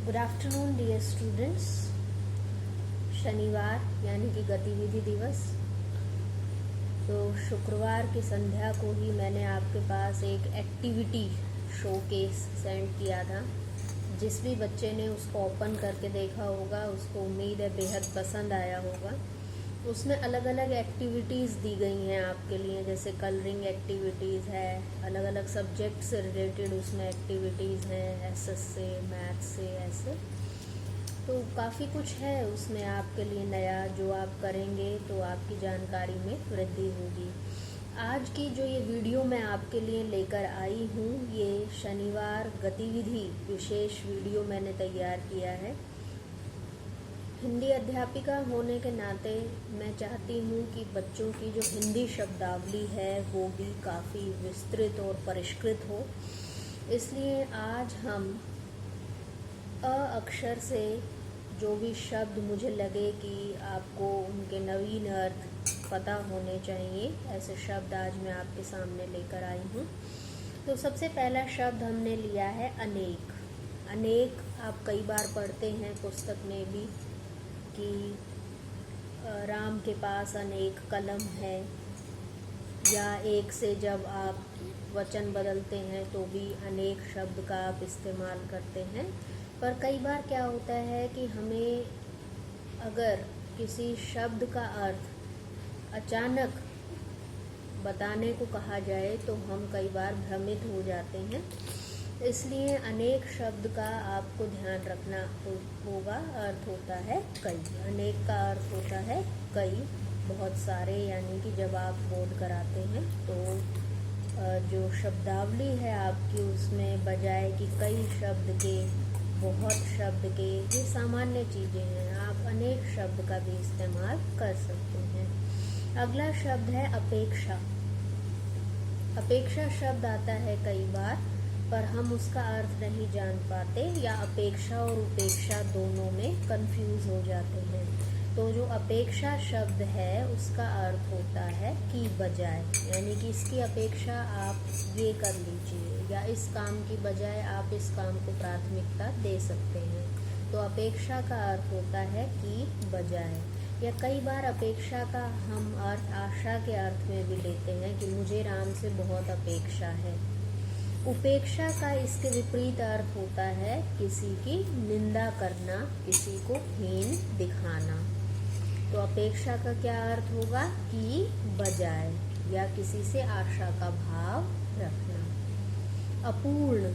Good afternoon dear students. शनिवार यानी कि गतिविधि दिवस। तो शुक्रवार की संध्या को ही मैंने आपके पास एक एक्टिविटी शोकेस सेंड किया था। जिस भी बच्चे ने उसको ओपन करके देखा होगा उसको उम्मीद है बेहद पसंद आया होगा। उसमें अलग अलग एक्टिविटीज़ दी गई हैं आपके लिए, जैसे कलरिंग एक्टिविटीज़ है, अलग अलग सब्जेक्ट से रिलेटेड उसमें एक्टिविटीज़ हैं, एसएस से, मैथ से, ऐसे। तो काफ़ी कुछ है उसमें आपके लिए नया, जो आप करेंगे तो आपकी जानकारी में वृद्धि होगी। आज की जो ये वीडियो मैं आपके लिए लेकर आई हूँ, ये शनिवार गतिविधि विशेष वीडियो मैंने तैयार किया है। हिंदी अध्यापिका होने के नाते मैं चाहती हूँ कि बच्चों की जो हिंदी शब्दावली है वो भी काफ़ी विस्तृत और परिष्कृत हो। इसलिए आज हम अ अक्षर से जो भी शब्द मुझे लगे कि आपको उनके नवीन अर्थ पता होने चाहिए, ऐसे शब्द आज मैं आपके सामने लेकर आई हूँ। तो सबसे पहला शब्द हमने लिया है अनेक। अनेक आप कई बार पढ़ते हैं पुस्तक में भी कि राम के पास अनेक कलम है, या एक से जब आप वचन बदलते हैं तो भी अनेक शब्द का आप इस्तेमाल करते हैं। पर कई बार क्या होता है कि हमें अगर किसी शब्द का अर्थ अचानक बताने को कहा जाए तो हम कई बार भ्रमित हो जाते हैं। इसलिए अनेक शब्द का आपको ध्यान रखना होगा। अर्थ होता है कई। अनेक का अर्थ होता है कई, बहुत सारे, यानी कि जब आप बोर्ड कराते हैं तो जो शब्दावली है आपकी उसमें बजाय कि कई शब्द के, बहुत शब्द के, ये सामान्य चीज़ें हैं, आप अनेक शब्द का भी इस्तेमाल कर सकते हैं। अगला शब्द है अपेक्षा। अपेक्षा शब्द आता है कई बार, पर हम उसका अर्थ नहीं जान पाते या अपेक्षा और उपेक्षा दोनों में कंफ्यूज हो जाते हैं। तो जो अपेक्षा शब्द है उसका अर्थ होता है की बजाय, यानी कि इसकी अपेक्षा आप ये कर लीजिए, या इस काम की बजाय आप इस काम को प्राथमिकता दे सकते हैं। तो अपेक्षा का अर्थ होता है की बजाय। या कई बार अपेक्षा का हम अर्थ आशा के अर्थ में भी लेते हैं कि मुझे राम से बहुत अपेक्षा है। उपेक्षा का इसके विपरीत अर्थ होता है किसी की निंदा करना, किसी को हीन दिखाना। तो अपेक्षा का क्या अर्थ होगा कि बजाय, या किसी से आशा का भाव रखना। अपूर्ण,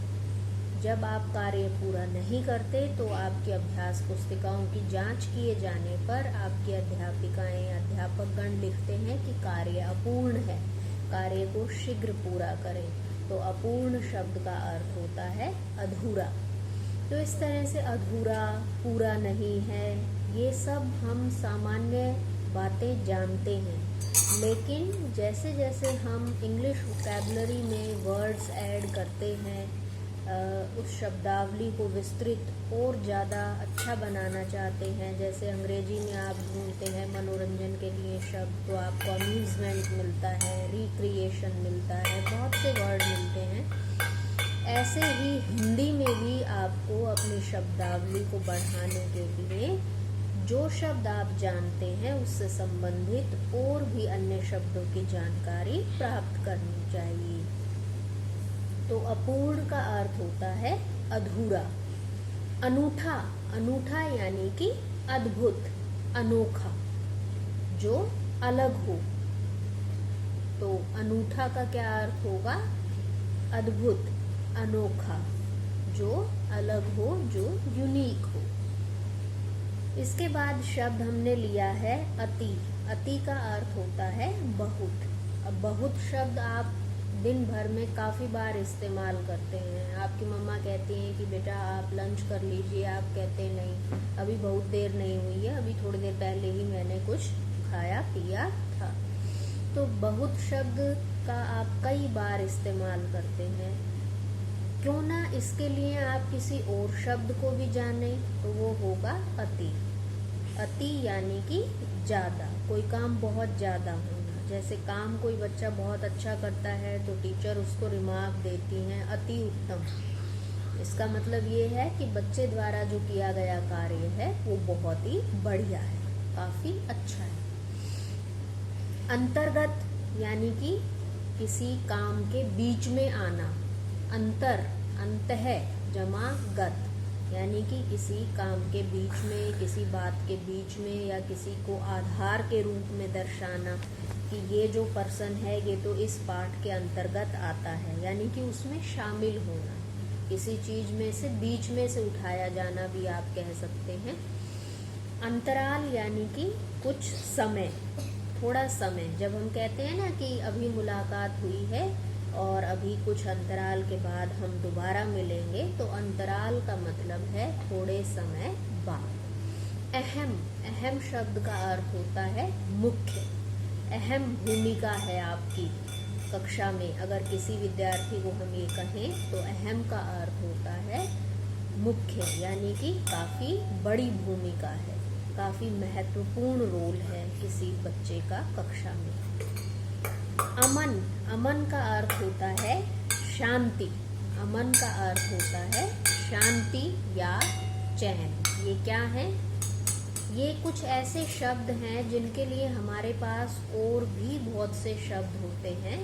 जब आप कार्य पूरा नहीं करते तो आपकी अभ्यास पुस्तिकाओं की जांच किए जाने पर आपकी अध्यापिकाएं, अध्यापकगण लिखते हैं कि कार्य अपूर्ण है, कार्य को शीघ्र पूरा करें। तो अपूर्ण शब्द का अर्थ होता है अधूरा। तो इस तरह से अधूरा, पूरा नहीं है, ये सब हम सामान्य बातें जानते हैं। लेकिन जैसे जैसे हम इंग्लिश वोकैबुलरी में वर्ड्स ऐड करते हैं, उस शब्दावली को विस्तृत और ज़्यादा अच्छा बनाना चाहते हैं, जैसे अंग्रेजी में आप ढूंढते हैं मनोरंजन के लिए शब्द, तो आपको अम्यूज़मेंट मिलता है, रिक्रिएशन मिलता है, बहुत से वर्ड मिलते हैं। ऐसे ही हिंदी में भी आपको अपनी शब्दावली को बढ़ाने के लिए जो शब्द आप जानते हैं उससे संबंधित और भी अन्य शब्दों की जानकारी प्राप्त करनी चाहिए। तो अपूर्ण का अर्थ होता है अधूरा। अनूठा, अनूठा यानी कि अद्भुत, अनोखा, जो अलग हो। तो अनूठा का क्या अर्थ होगा? अद्भुत, अनोखा, जो अलग हो, जो यूनिक हो। इसके बाद शब्द हमने लिया है अति। अति का अर्थ होता है बहुत। अब बहुत शब्द आप दिन भर में काफ़ी बार इस्तेमाल करते हैं। आपकी मम्मा कहती हैं कि बेटा आप लंच कर लीजिए, आप कहते नहीं अभी बहुत देर नहीं हुई है, अभी थोड़ी देर पहले ही मैंने कुछ खाया पिया था। तो बहुत शब्द का आप कई बार इस्तेमाल करते हैं। क्यों ना इसके लिए आप किसी और शब्द को भी जानें, तो वो होगा अति। अति यानी कि ज़्यादा, कोई काम बहुत ज़्यादा होना। जैसे काम कोई बच्चा बहुत अच्छा करता है तो टीचर उसको रिमार्क देती हैं अति उत्तम। इसका मतलब ये है कि बच्चे द्वारा जो किया गया कार्य है वो बहुत ही बढ़िया है, काफी अच्छा है। अंतर्गत यानी कि किसी काम के बीच में आना, अंतर अंतः जमा गत, यानी कि किसी काम के बीच में, किसी बात के बीच में, या किसी को आधार के रूप में दर्शाना कि ये जो पर्सन है ये तो इस पाठ के अंतर्गत आता है, यानी कि उसमें शामिल होना, किसी चीज में से बीच में से उठाया जाना भी आप कह सकते हैं। अंतराल यानी कि कुछ समय, थोड़ा समय, जब हम कहते हैं ना कि अभी मुलाकात हुई है और अभी कुछ अंतराल के बाद हम दोबारा मिलेंगे, तो अंतराल का मतलब है थोड़े समय बाद। अहम, अहम शब्द का अर्थ होता है मुख्य, अहम भूमिका है आपकी कक्षा में। अगर किसी विद्यार्थी को हम ये कहें तो अहम का अर्थ होता है मुख्य, यानी कि काफी बड़ी भूमिका है, काफी महत्वपूर्ण रोल है किसी बच्चे का कक्षा में। अमन, अमन का अर्थ होता है शांति, अमन का अर्थ होता है शांति या चैन। ये क्या है? ये कुछ ऐसे शब्द हैं जिनके लिए हमारे पास और भी बहुत से शब्द होते हैं,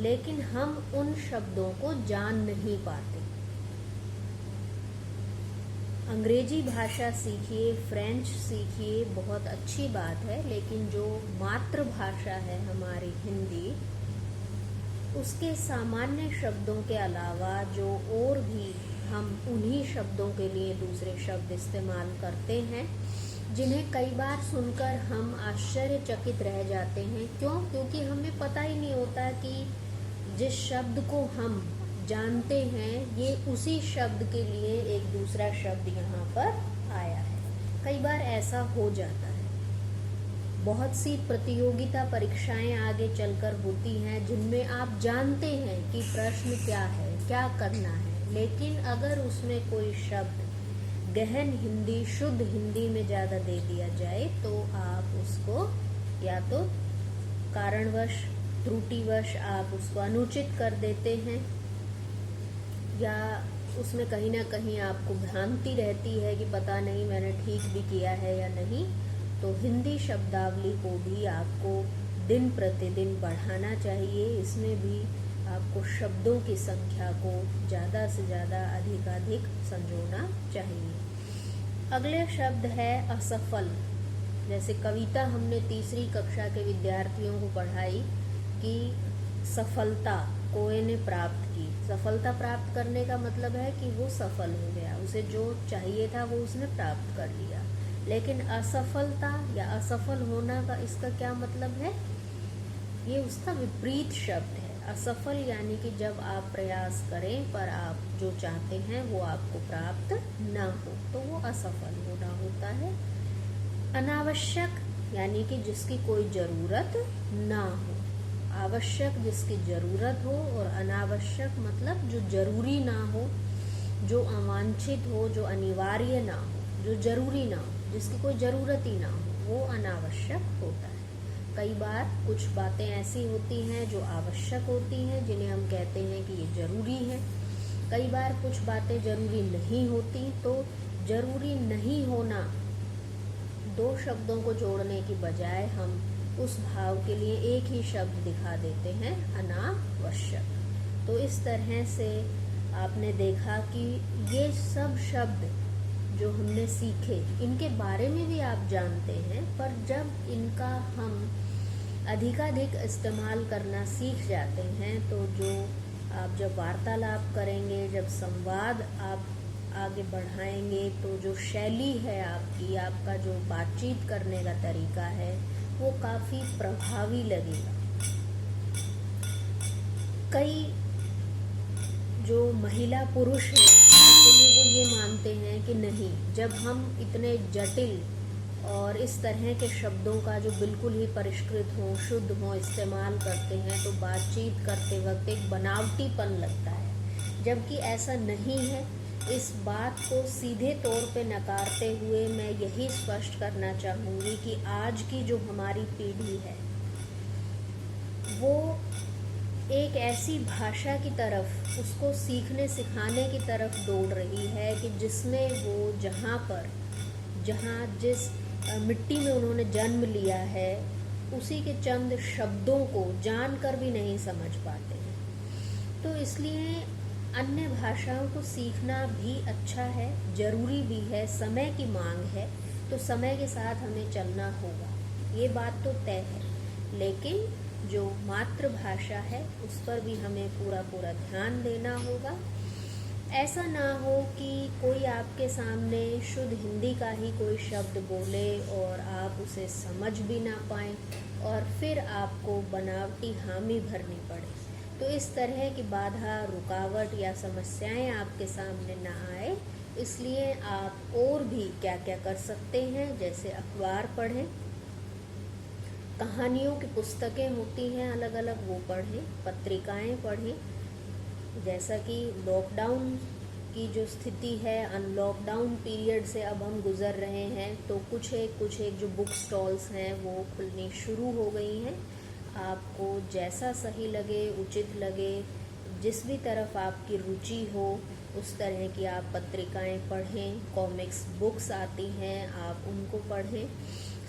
लेकिन हम उन शब्दों को जान नहीं पाते। अंग्रेजी भाषा सीखिए, फ्रेंच सीखिए, बहुत अच्छी बात है, लेकिन जो मातृभाषा है हमारी हिंदी, उसके सामान्य शब्दों के अलावा जो और भी हम उन्हीं शब्दों के लिए दूसरे शब्द इस्तेमाल करते हैं, जिन्हें कई बार सुनकर हम आश्चर्यचकित रह जाते हैं। क्यों? क्योंकि हमें पता ही नहीं होता कि जिस शब्द को हम जानते हैं ये उसी शब्द के लिए एक दूसरा शब्द यहाँ पर आया है। कई बार ऐसा हो जाता है। बहुत सी प्रतियोगिता परीक्षाएं आगे चलकर होती हैं जिनमें आप जानते हैं कि प्रश्न क्या है, क्या करना है, लेकिन अगर उसमें कोई शब्द गहन हिंदी, शुद्ध हिंदी में ज़्यादा दे दिया जाए तो आप उसको या तो कारणवश, त्रुटिवश आप उसको अनुचित कर देते हैं, या उसमें कहीं ना कहीं आपको भ्रांति रहती है कि पता नहीं मैंने ठीक भी किया है या नहीं। तो हिंदी शब्दावली को भी आपको दिन प्रतिदिन बढ़ाना चाहिए। इसमें भी आपको शब्दों की संख्या को ज़्यादा से ज़्यादा अधिकाधिक संजोना चाहिए। अगले शब्द है असफल। जैसे कविता हमने तीसरी कक्षा के विद्यार्थियों को पढ़ाई कि सफलता कोई ने प्राप्त की। सफलता प्राप्त करने का मतलब है कि वो सफल हो गया, उसे जो चाहिए था वो उसने प्राप्त कर लिया। लेकिन असफलता या असफल होना का इसका क्या मतलब है? ये उसका विपरीत शब्द है। असफल यानी कि जब आप प्रयास करें पर आप जो चाहते हैं वो आपको प्राप्त ना हो, तो वो असफल होना होता है। अनावश्यक यानी कि जिसकी कोई ज़रूरत ना हो। आवश्यक जिसकी ज़रूरत हो, और अनावश्यक मतलब जो ज़रूरी ना हो, जो अवांछित हो, जो अनिवार्य ना हो, जो ज़रूरी ना हो, जिसकी कोई ज़रूरत ही ना हो, वो अनावश्यक होता है। कई बार कुछ बातें ऐसी होती हैं जो आवश्यक होती हैं, जिन्हें हम कहते हैं कि ये ज़रूरी है। कई बार कुछ बातें ज़रूरी नहीं होती, तो ज़रूरी नहीं होना, दो शब्दों को जोड़ने की बजाय हम उस भाव के लिए एक ही शब्द दिखा देते हैं, अनावश्यक। तो इस तरह से आपने देखा कि ये सब शब्द जो हमने सीखे, इनके बारे में भी आप जानते हैं, पर जब इनका हम अधिकाधिक इस्तेमाल करना सीख जाते हैं, तो जो आप जब वार्तालाप करेंगे, जब संवाद आप आगे बढ़ाएंगे, तो जो शैली है आपकी, आपका जो बातचीत करने का तरीका है, वो काफ़ी प्रभावी लगेगा। कई जो महिला पुरुष हैं, जिन्हें वो ये मानते हैं कि नहीं, जब हम इतने जटिल और इस तरह के शब्दों का जो बिल्कुल ही परिष्कृत हो, शुद्ध हो इस्तेमाल करते हैं, तो बातचीत करते वक्त एक बनावटीपन लगता है, जबकि ऐसा नहीं है। इस बात को सीधे तौर पे नकारते हुए मैं यही स्पष्ट करना चाहूँगी कि आज की जो हमारी पीढ़ी है वो एक ऐसी भाषा की तरफ, उसको सीखने सिखाने की तरफ दौड़ रही है कि जिसमें वो जहाँ जिस मिट्टी में उन्होंने जन्म लिया है उसी के चंद शब्दों को जानकर भी नहीं समझ पाते हैं। तो इसलिए अन्य भाषाओं को सीखना भी अच्छा है, ज़रूरी भी है, समय की मांग है, तो समय के साथ हमें चलना होगा, ये बात तो तय है। लेकिन जो मातृभाषा है उस पर भी हमें पूरा ध्यान देना होगा। ऐसा ना हो कि कोई आपके सामने शुद्ध हिंदी का ही कोई शब्द बोले और आप उसे समझ भी ना पाएं और फिर आपको बनावटी हामी भरनी पड़े। तो इस तरह की बाधा, रुकावट या समस्याएं आपके सामने ना आए, इसलिए आप और भी क्या क्या कर सकते हैं, जैसे अखबार पढ़ें, कहानियों की पुस्तकें होती हैं अलग अलग, वो पढ़ें, पत्रिकाएं पढ़ें। जैसा कि लॉकडाउन की जो स्थिति है, अनलॉकडाउन पीरियड से अब हम गुज़र रहे हैं, तो कुछ एक जो बुक स्टॉल्स हैं वो खुलनी शुरू हो गई हैं। आपको जैसा सही लगे, उचित लगे, जिस भी तरफ आपकी रुचि हो उस तरह की आप पत्रिकाएं पढ़ें। कॉमिक्स बुक्स आती हैं, आप उनको पढ़ें।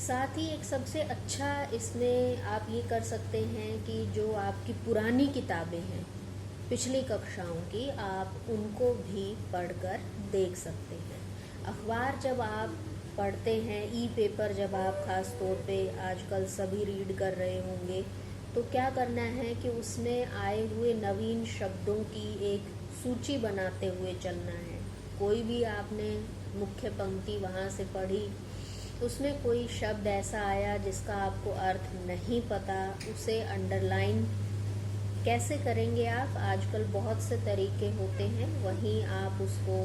साथ ही एक सबसे अच्छा इसमें आप ये कर सकते हैं कि जो आपकी पुरानी किताबें हैं पिछली कक्षाओं की, आप उनको भी पढ़कर देख सकते हैं। अखबार जब आप पढ़ते हैं, ई पेपर जब आप ख़ास तौर पे आजकल सभी रीड कर रहे होंगे, तो क्या करना है कि उसमें आए हुए नवीन शब्दों की एक सूची बनाते हुए चलना है। कोई भी आपने मुख्य पंक्ति वहाँ से पढ़ी, उसमें कोई शब्द ऐसा आया जिसका आपको अर्थ नहीं पता, उसे अंडरलाइन कैसे करेंगे आप? आजकल बहुत से तरीके होते हैं, वहीं आप उसको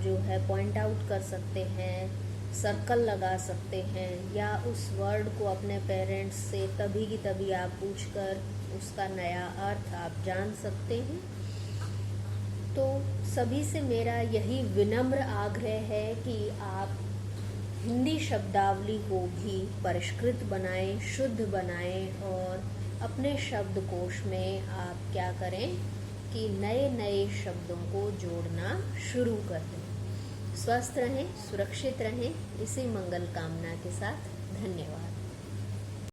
जो है पॉइंट आउट कर सकते हैं, सर्कल लगा सकते हैं, या उस वर्ड को अपने पेरेंट्स से तभी की तभी आप पूछकर उसका नया अर्थ आप जान सकते हैं। तो सभी से मेरा यही विनम्र आग्रह है कि आप हिंदी शब्दावली को भी परिष्कृत बनाएं, शुद्ध बनाएं और अपने शब्दकोश में आप क्या करें कि नए नए शब्दों को जोड़ना शुरू कर दें। स्वस्थ रहें, सुरक्षित रहें, इसी मंगल कामना के साथ धन्यवाद।